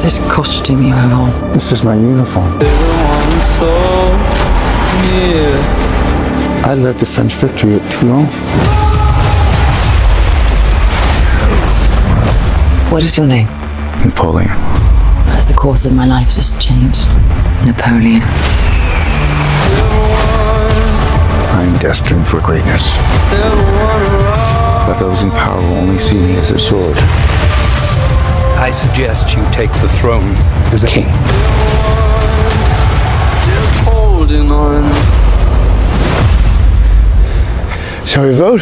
What's this costume you have on? This is my uniform. I led the French victory at Toulon. What is your name? Napoleon. As the course of my life just changed. Napoleon. I'm destined for greatness. But those in power will only see me as a sword. I suggest you take the throne as a king. Holding on. Shall we vote?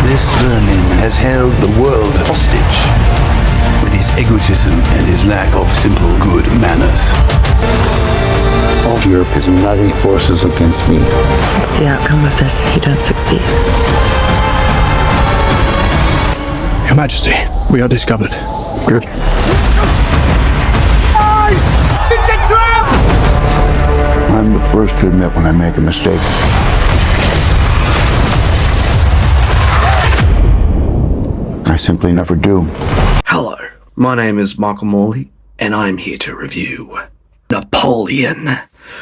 This vermin has held the world hostage with his egotism and his lack of simple good manners. All of Europe is uniting forces against me. What's the outcome of this if you don't succeed? Your Majesty, we are discovered. Good. It's a trap! I'm the first to admit when I make a mistake. I simply never do. Hello, my name is Michael Morley, and I'm here to review Napoleon.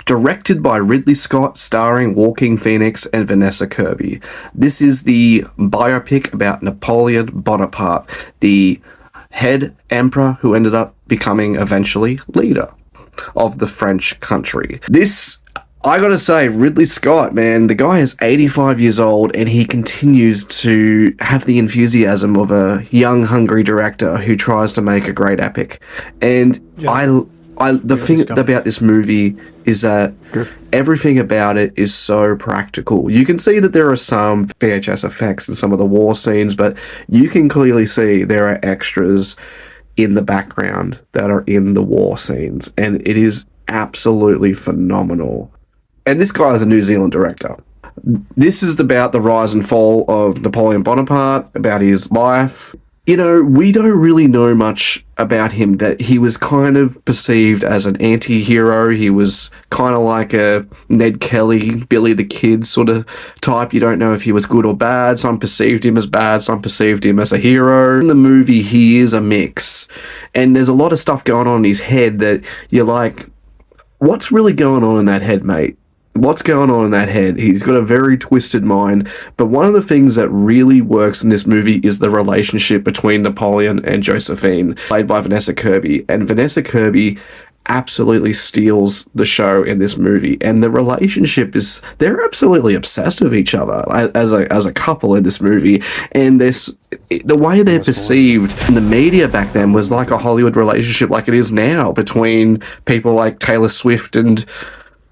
Directed by Ridley Scott, starring Joaquin Phoenix and Vanessa Kirby. This is the biopic about Napoleon Bonaparte, the head emperor who ended up becoming eventually leader of the French country. I gotta say, Ridley Scott, man, the guy is 85 years old and he continues to have the enthusiasm of a young, hungry director who tries to make a great epic. And the thing about this movie is that everything about it is so practical. You can see that there are some VHS effects in some of the war scenes, but you can clearly see there are extras in the background that are in the war scenes, and it is absolutely phenomenal. And this guy is a New Zealand director. This is about the rise and fall of Napoleon Bonaparte, about his life. You know, we don't really know much about him, that he was kind of perceived as an anti-hero. He was kind of like a Ned Kelly, Billy the Kid sort of type. You don't know if he was good or bad. Some perceived him as bad, some perceived him as a hero. In the movie, he is a mix. And there's a lot of stuff going on in his head that you're like, what's really going on in that head, mate? What's going on in that head? He's got a very twisted mind, but one of the things that really works in this movie is the relationship between Napoleon and Josephine, played by Vanessa Kirby. And Vanessa Kirby absolutely steals the show in this movie, and the relationship is, they're absolutely obsessed with each other as a couple in this movie. And the way they're perceived in the media back then was like a Hollywood relationship like it is now between people like Taylor Swift and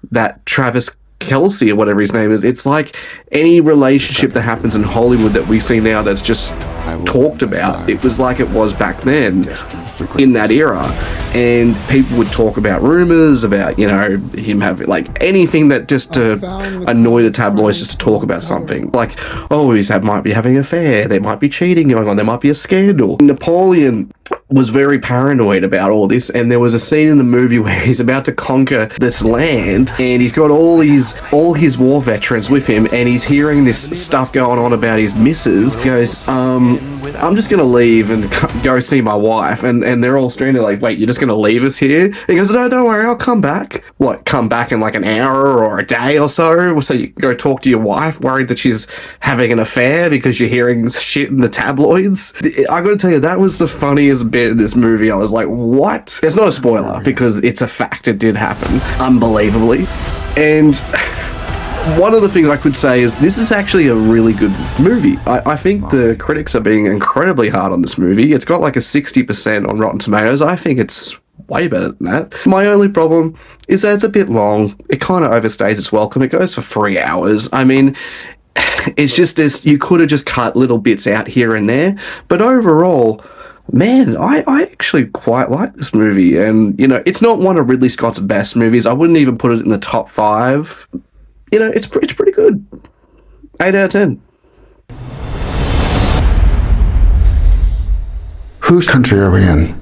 that Travis Kelce or whatever his name is. It's like any relationship that happens in Hollywood that we see now that's just talked about. It was like it was back then in that era, and people would talk about rumors about, you know, him having like anything that just to annoy the tabloids, just to talk about something like, oh, might be having an affair, there might be cheating going on, there might be a scandal. Napoleon was very paranoid about all this, and there was a scene in the movie where he's about to conquer this land, and he's got all his war veterans with him, and he's hearing this stuff going on about his missus. He goes, I'm just gonna leave and go see my wife, and they're all standing there like, wait, you're just gonna leave us here? He goes, no, don't worry, I'll come back. What, come back in like an hour or a day or so? So you go talk to your wife, worried that she's having an affair because you're hearing shit in the tabloids? I gotta tell you, that was the funniest bit in this movie. I was like, what? It's not a spoiler because it's a fact, it did happen, unbelievably. And one of the things I could say is this is actually a really good movie. I think the critics are being incredibly hard on this movie. It's got like a 60% on Rotten Tomatoes. I think it's way better than that. My only problem is that it's a bit long. It kind of overstays its welcome. It goes for 3 hours. I mean, it's just this, you could have just cut little bits out here and there. But overall, man, I actually quite like this movie. And, you know, it's not one of Ridley Scott's best movies. I wouldn't even put it in the top 5. You know, it's pretty good. 8 out of 10. Whose country are we in?